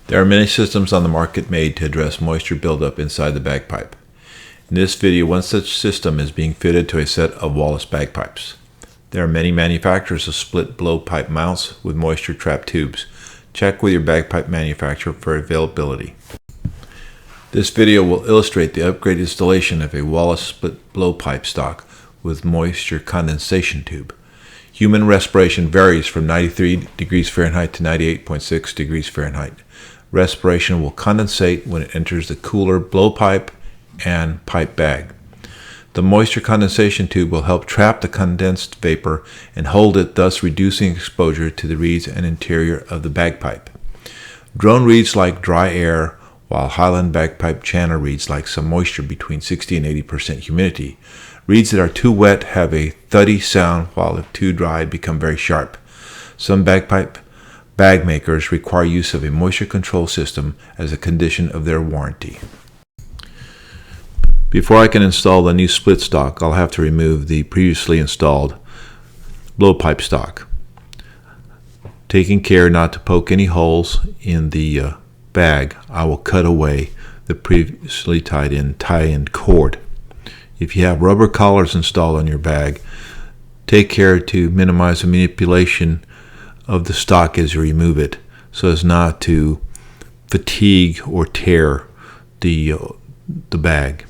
There are many systems on the market made to address moisture buildup inside the bagpipe. In this video, one such system is being fitted to a set of Wallace bagpipes. There are many manufacturers of split blowpipe mounts with moisture trap tubes. Check with your bagpipe manufacturer for availability. This video will illustrate the upgraded installation of a Wallace split blowpipe stock with moisture condensation tube. Human respiration varies from 93 degrees Fahrenheit to 98.6 degrees Fahrenheit. Respiration will condensate when it enters the cooler blowpipe and pipe bag. The moisture condensation tube will help trap the condensed vapor and hold it, thus reducing exposure to the reeds and interior of the bagpipe. Drone reeds like dry air, while Highland bagpipe channel reeds like some moisture between 60 and 80% humidity. Reeds that are too wet have a thuddy sound, while if too dry become very sharp. Some bagpipe bag makers require use of a moisture control system as a condition of their warranty. Before I can install the new split stock, I'll have to remove the previously installed blowpipe stock, taking care not to poke any holes in the bag. I will cut away the previously tie-in cord. If you have rubber collars installed on your bag, take care to minimize the manipulation of the stock as you remove it, so as not to fatigue or tear the bag.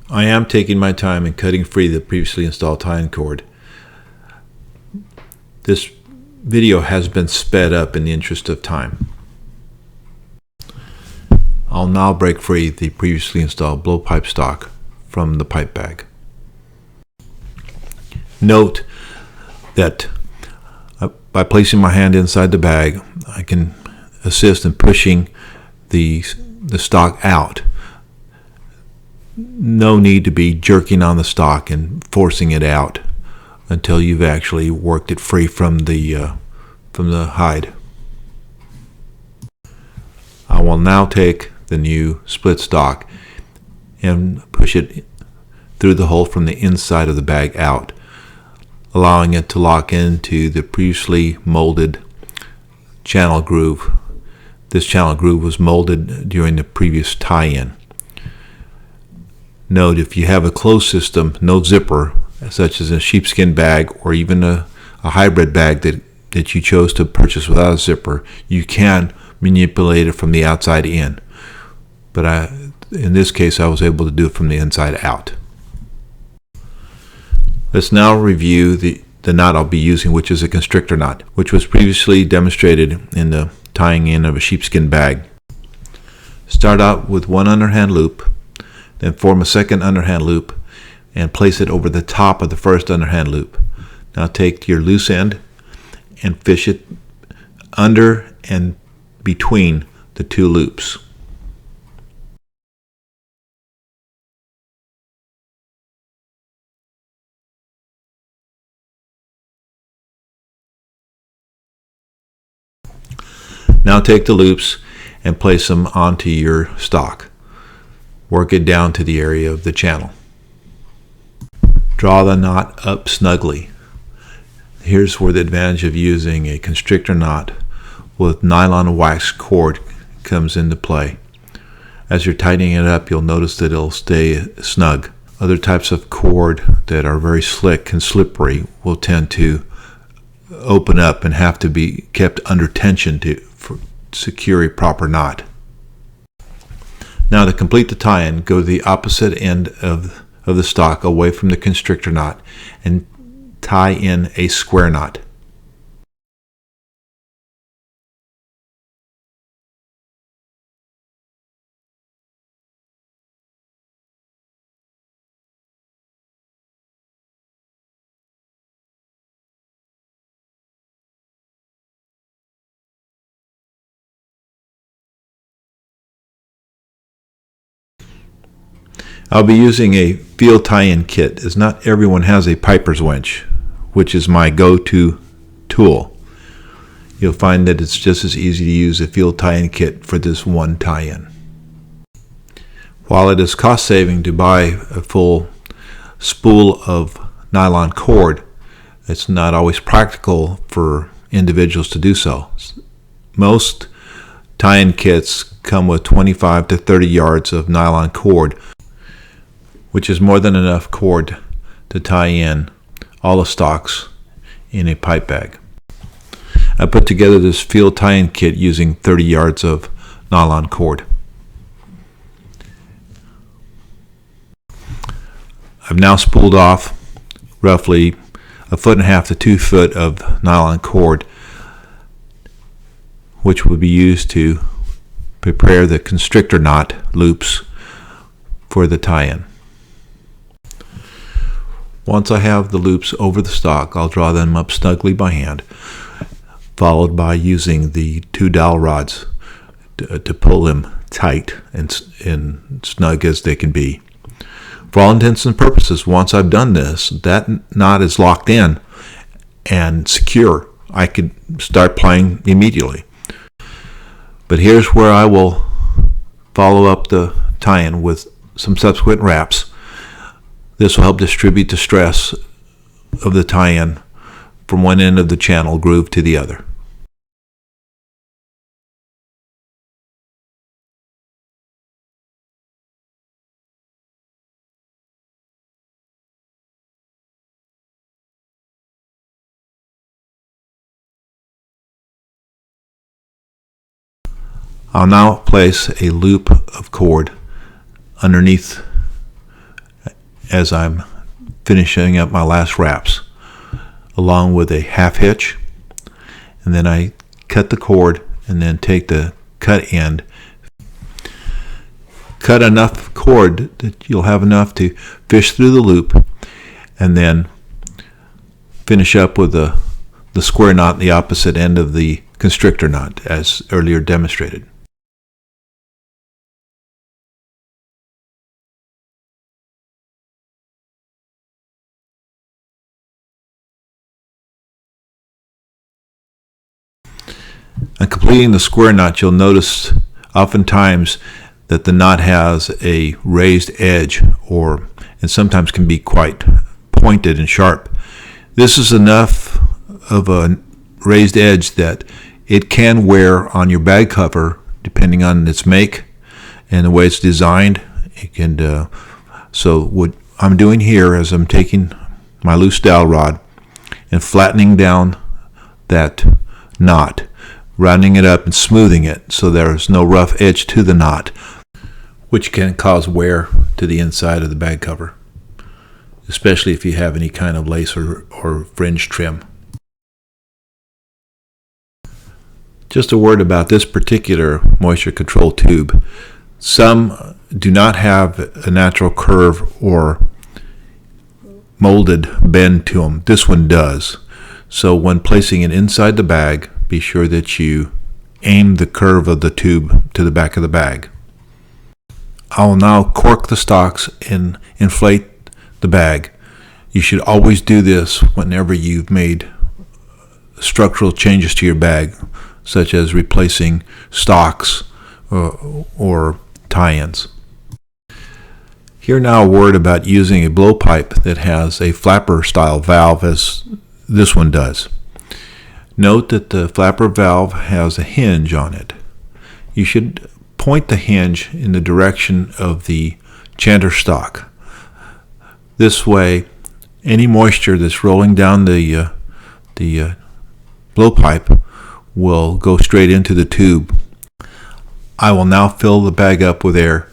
I am taking my time in cutting free the previously installed tie-in cord. This video has been sped up in the interest of time. I'll now break free the previously installed blowpipe stock from the pipe bag. Note that by placing my hand inside the bag, I can assist in pushing the stock out. No need to be jerking on the stock and forcing it out until you've actually worked it free from the hide. I will now take the new split stock and push it through the hole from the inside of the bag out, allowing it to lock into the previously molded channel groove. This channel groove was molded during the previous tie-in. Note, if you have a closed system, no zipper, such as a sheepskin bag or even a hybrid bag that you chose to purchase without a zipper, you can manipulate it from the outside in. But in this case, I was able to do it from the inside out. Let's now review the knot I'll be using, which is a constrictor knot, which was previously demonstrated in the tying in of a sheepskin bag. Start out with one underhand loop, then form a second underhand loop and place it over the top of the first underhand loop. Now take your loose end and fish it under and between the two loops. Now take the loops and place them onto your stock. Work it down to the area of the channel. Draw the knot up snugly. Here's where the advantage of using a constrictor knot with nylon wax cord comes into play. As you're tightening it up, you'll notice that it'll stay snug. Other types of cord that are very slick and slippery will tend to open up and have to be kept under tension to secure a proper knot. Now, to complete the tie-in, go to the opposite end of the stock away from the constrictor knot and tie in a square knot. I'll be using a field tie-in kit, as not everyone has a piper's winch, which is my go-to tool. You'll find that it's just as easy to use a field tie-in kit for this one tie-in. While it is cost-saving to buy a full spool of nylon cord, it's not always practical for individuals to do so. Most tie-in kits come with 25 to 30 yards of nylon cord, which is more than enough cord to tie in all the stocks in a pipe bag. I put together this field tie-in kit using 30 yards of nylon cord. I've now spooled off roughly 1.5 to 2 foot of nylon cord, which will be used to prepare the constrictor knot loops for the tie-in. Once I have the loops over the stock, I'll draw them up snugly by hand, followed by using the 2 dowel rods to pull them tight and snug as they can be. For all intents and purposes, once I've done this, that knot is locked in and secure. I could start plying immediately. But here's where I will follow up the tie-in with some subsequent wraps. This will help distribute the stress of the tie-in from one end of the channel groove to the other. I'll now place a loop of cord underneath as I'm finishing up my last wraps, along with a half hitch, and then I cut the cord and then take the cut end, cut enough cord that you'll have enough to fish through the loop, and then finish up with the square knot at the opposite end of the constrictor knot as earlier demonstrated. On completing the square knot, you'll notice oftentimes that the knot has a raised edge, and sometimes can be quite pointed and sharp. This is enough of a raised edge that it can wear on your bag cover depending on its make and the way it's designed. So what I'm doing here is I'm taking my loose dowel rod and flattening down that knot, rounding it up and smoothing it so there's no rough edge to the knot, which can cause wear to the inside of the bag cover, especially if you have any kind of lace or fringe trim. Just a word about this particular moisture control tube. Some do not have a natural curve or molded bend to them. This one does. So when placing it inside the bag, be sure that you aim the curve of the tube to the back of the bag. I will now cork the stocks and inflate the bag. You should always do this whenever you've made structural changes to your bag, such as replacing stocks or tie-ins. Here now a word about using a blowpipe that has a flapper style valve as this one does. Note that the flapper valve has a hinge on it. You should point the hinge in the direction of the chanter stock. This way, any moisture that's rolling down the blowpipe will go straight into the tube. I will now fill the bag up with air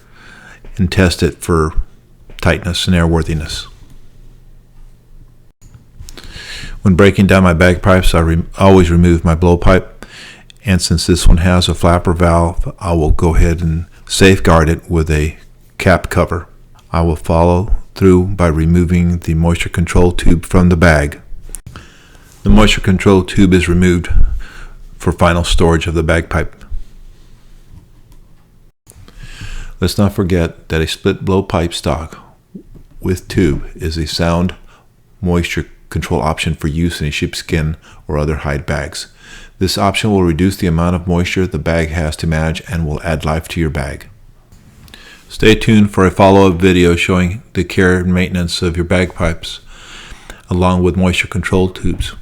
and test it for tightness and airworthiness. When breaking down my bagpipes, I always remove my blowpipe, and since this one has a flapper valve, I will go ahead and safeguard it with a cap cover. I will follow through by removing the moisture control tube from the bag. The moisture control tube is removed for final storage of the bagpipe. Let's not forget that a split blowpipe stock with tube is a sound moisture control option for use in a sheepskin or other hide bags. This option will reduce the amount of moisture the bag has to manage and will add life to your bag. Stay tuned for a follow-up video showing the care and maintenance of your bagpipes along with moisture control tubes.